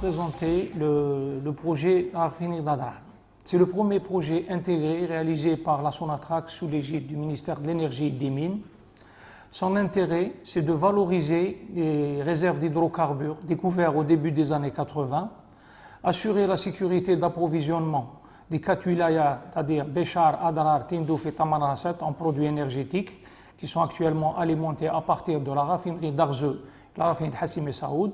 présenter le projet raffinerie d'Adrar. C'est le premier projet intégré réalisé par la Sonatrach sous l'égide du ministère de l'Énergie et des Mines. Son intérêt, c'est de valoriser les réserves d'hydrocarbures découvertes au début des années 80, assurer la sécurité d'approvisionnement des 4 wilayas, c'est-à-dire Béchar, Adrar, Tindouf et Tamanrasset, en produits énergétiques qui sont actuellement alimentés à partir de la raffinerie d'Arzeu, la raffinerie de Hassim et Saoud,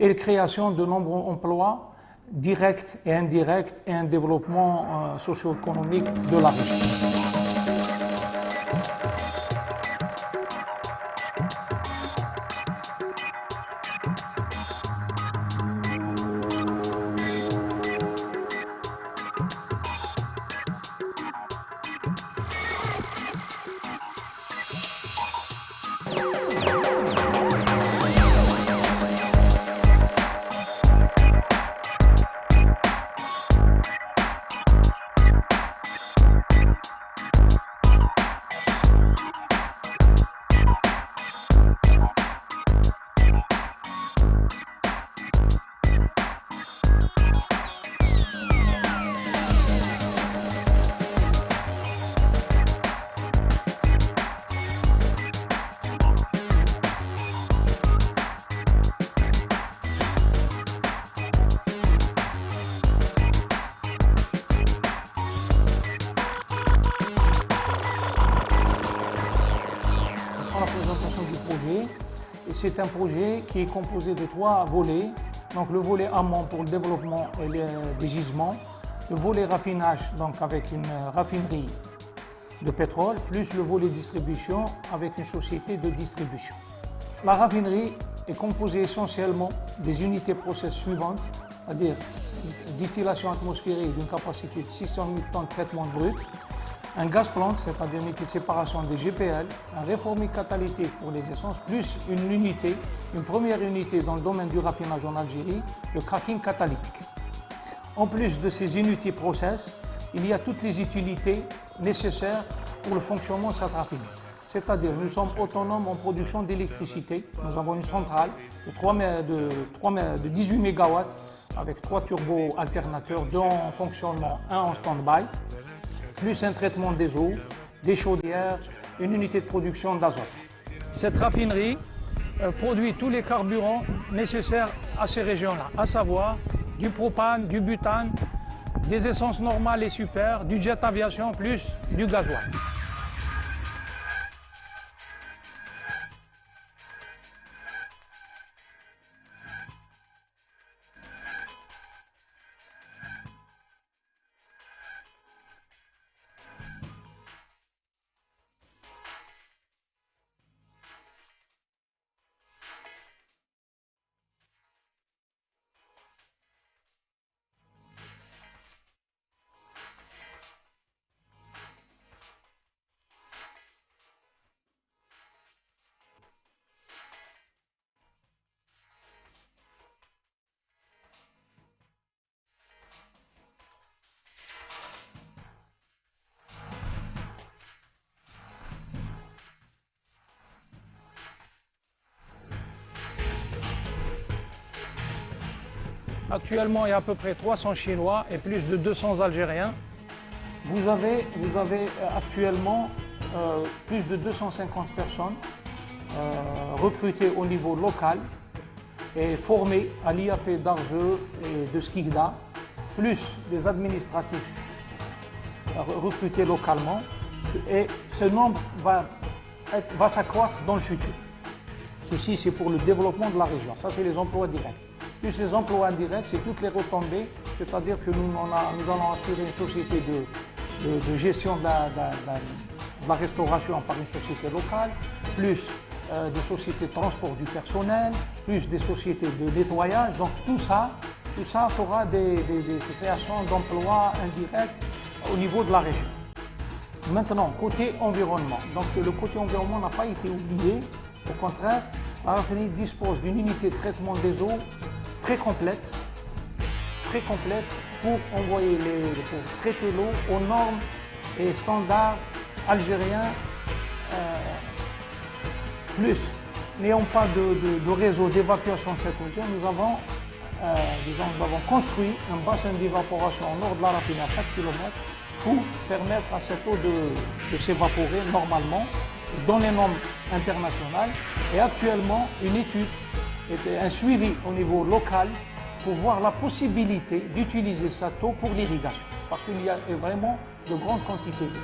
et la création de nombreux emplois directs et indirects et un développement socio-économique de la région. C'est un projet qui est composé de 3 volets. Donc le volet amont pour le développement des gisements, le volet raffinage donc avec une raffinerie de pétrole, plus le volet distribution avec une société de distribution. La raffinerie est composée essentiellement des unités process suivantes, c'est-à-dire distillation atmosphérique d'une capacité de 600 000 tonnes de traitement brut, un gaz plant, c'est-à-dire une unité de séparation des GPL, un réforming catalytique pour les essences, plus une première unité dans le domaine du raffinage en Algérie, le cracking catalytique. En plus de ces unités process, il y a toutes les utilités nécessaires pour le fonctionnement de cette raffinerie. C'est-à-dire nous sommes autonomes en production d'électricité. Nous avons une centrale de 18 MW avec 3 turbos alternateurs, 2 en fonctionnement, 1 en stand-by, plus un traitement des eaux, des chaudières, une unité de production d'azote. Cette raffinerie produit tous les carburants nécessaires à ces régions-là, à savoir du propane, du butane, des essences normales et super, du jet aviation plus du gasoil. Actuellement, il y a à peu près 300 Chinois et plus de 200 Algériens. Vous avez actuellement plus de 250 personnes recrutées au niveau local et formées à l'IAP d'Arzeu et de Skikda, plus des administratifs recrutés localement. Et ce nombre va s'accroître dans le futur. Ceci, c'est pour le développement de la région. Ça, c'est les emplois directs. Plus les emplois indirects, c'est toutes les retombées, c'est-à-dire que nous allons assurer une société de gestion de la restauration par une société locale, plus des sociétés de transport du personnel, plus des sociétés de nettoyage. Donc tout ça fera des créations d'emplois indirects au niveau de la région. Maintenant, côté environnement. Donc le côté environnement n'a pas été oublié. Au contraire, la raffinerie dispose d'une unité de traitement des eaux très complète pour traiter l'eau aux normes et standards algériens, plus n'ayant pas de réseau d'évacuation de cette région, nous avons disons, nous avons construit un bassin d'évaporation au nord de la raffinerie à 4 km pour permettre à cette eau de s'évaporer normalement dans les normes internationales. Et actuellement, une étude, un suivi au niveau local pour voir la possibilité d'utiliser cette eau pour l'irrigation, parce qu'il y a vraiment de grandes quantités d'eau.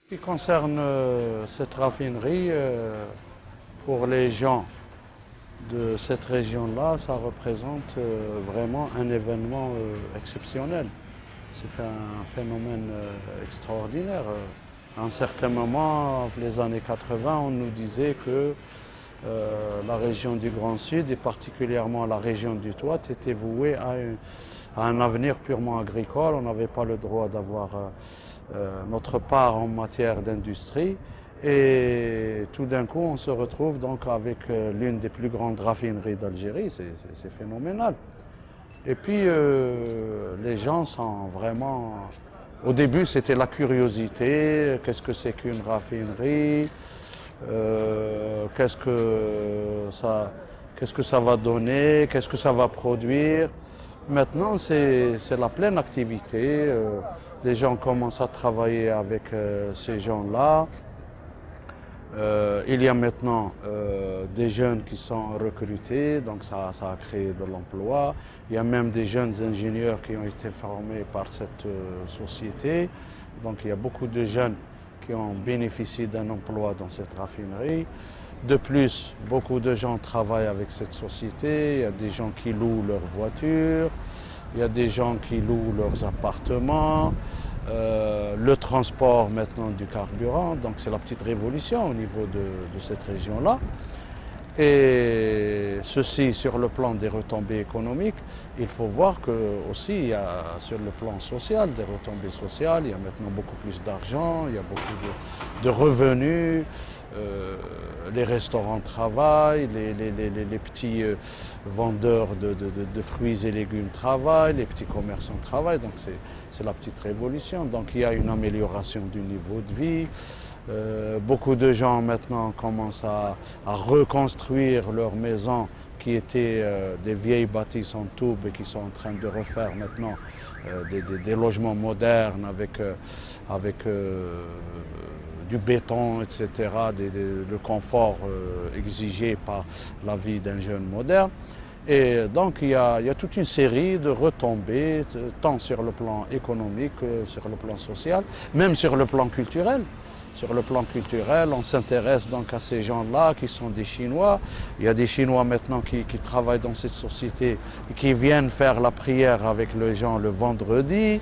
Ce qui concerne cette raffinerie, pour les gens de cette région-là, ça représente vraiment un événement exceptionnel. C'est un phénomène extraordinaire. À un certain moment, les années 80, on nous disait que la région du Grand Sud, et particulièrement la région du Touat, était vouée à un avenir purement agricole. On n'avait pas le droit d'avoir notre part en matière d'industrie. Et tout d'un coup, on se retrouve donc avec l'une des plus grandes raffineries d'Algérie. C'est phénoménal. Et puis, les gens sont vraiment... Au début, c'était la curiosité. Qu'est-ce que c'est qu'une raffinerie? Qu'est-ce que ça va donner? Qu'est-ce que ça va produire? Maintenant, c'est la pleine activité. Les gens commencent à travailler avec ces gens-là. Il y a maintenant des jeunes qui sont recrutés, donc ça a créé de l'emploi. Il y a même des jeunes ingénieurs qui ont été formés par cette société. Donc il y a beaucoup de jeunes qui ont bénéficié d'un emploi dans cette raffinerie. De plus, beaucoup de gens travaillent avec cette société. Il y a des gens qui louent leurs voitures, il y a des gens qui louent leurs appartements. Le transport maintenant du carburant, donc c'est la petite révolution au niveau de cette région-là. Et ceci sur le plan des retombées économiques, il faut voir que aussi il y a sur le plan social des retombées sociales, il y a maintenant beaucoup plus d'argent, il y a beaucoup de revenus, les restaurants travaillent, les petits vendeurs de fruits et légumes travaillent, les petits commerçants travaillent, donc c'est la petite révolution. Donc il y a une amélioration du niveau de vie. Beaucoup de gens maintenant commencent à reconstruire leurs maisons qui étaient des vieilles bâtisses en toube et qui sont en train de refaire maintenant des logements modernes avec du béton, etc., le confort exigé par la vie d'un jeune moderne. Et donc il y a toute une série de retombées, tant sur le plan économique que sur le plan social, même sur le plan culturel. Sur le plan culturel, on s'intéresse donc à ces gens-là qui sont des Chinois. Il y a des Chinois maintenant qui travaillent dans cette société et qui viennent faire la prière avec les gens le vendredi.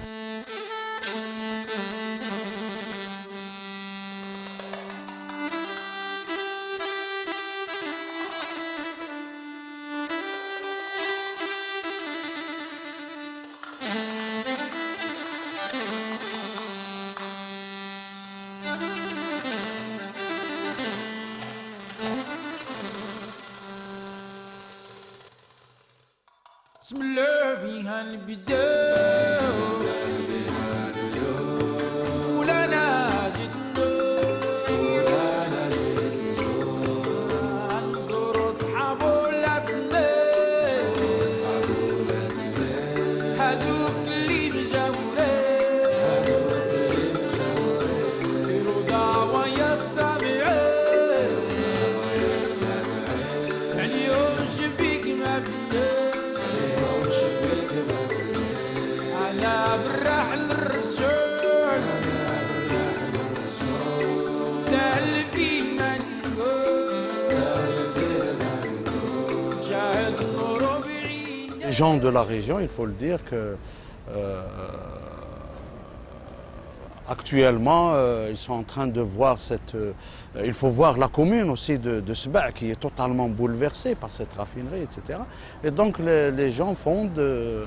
بسم الله بها البداية ولا لا نزور صحاب ولا تنين هادوك اللي مجاورين ديروا دعوة يا السامعين اليوم شبيك ما بنين على بالراحة gens de la région, il faut le dire, que actuellement, ils sont en train de voir il faut voir la commune aussi de Sba qui est totalement bouleversée par cette raffinerie, etc. Et donc les gens fondent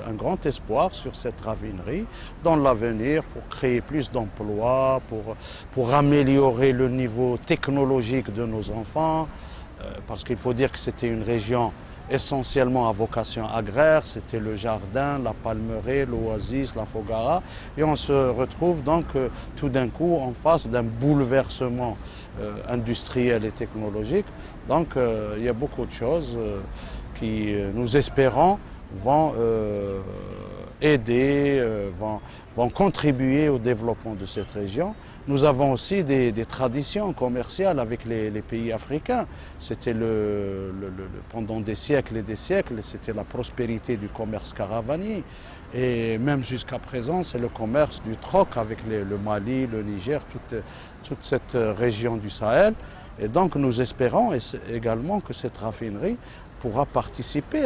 un grand espoir sur cette raffinerie dans l'avenir pour créer plus d'emplois, pour améliorer le niveau technologique de nos enfants, parce qu'il faut dire que c'était une région essentiellement à vocation agraire, c'était le jardin, la palmeraie, l'oasis, la fogara. Et on se retrouve donc tout d'un coup en face d'un bouleversement industriel et technologique. Donc il y a beaucoup de choses qui, nous espérons, vont aider, vont contribuer au développement de cette région. Nous avons aussi des traditions commerciales avec les pays africains. C'était pendant des siècles et des siècles, c'était la prospérité du commerce caravanier. Et même jusqu'à présent, c'est le commerce du troc avec le Mali, le Niger, toute cette région du Sahel. Et donc nous espérons également que cette raffinerie pourra participer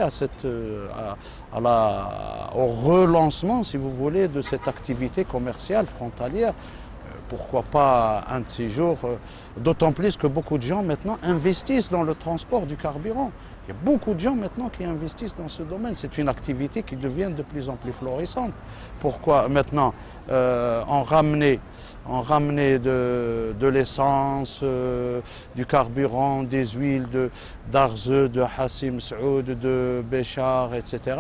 au relancement, si vous voulez, de cette activité commerciale frontalière. Pourquoi pas un de ces jours, d'autant plus que beaucoup de gens maintenant investissent dans le transport du carburant. Il y a beaucoup de gens maintenant qui investissent dans ce domaine. C'est une activité qui devient de plus en plus florissante. Pourquoi maintenant en ramener de l'essence, du carburant, des huiles d'Arze, de Hassim Saoud, de Béchar, etc.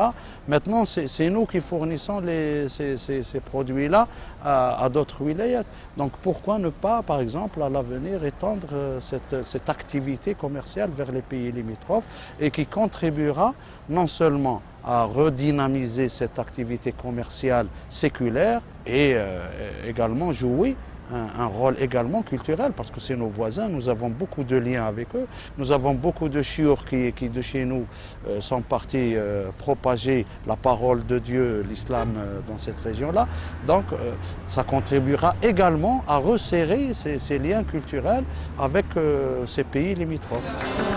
Maintenant, c'est nous qui fournissons ces produits-là à d'autres wilayats. Donc pourquoi ne pas, par exemple, à l'avenir, étendre cette activité commerciale vers les pays limitrophes et qui contribuera non seulement à redynamiser cette activité commerciale séculaire et également jouer un rôle également culturel, parce que c'est nos voisins, nous avons beaucoup de liens avec eux, nous avons beaucoup de chiours qui de chez nous sont partis propager la parole de Dieu, l'islam dans cette région-là. Donc ça contribuera également à resserrer ces liens culturels avec ces pays limitrophes.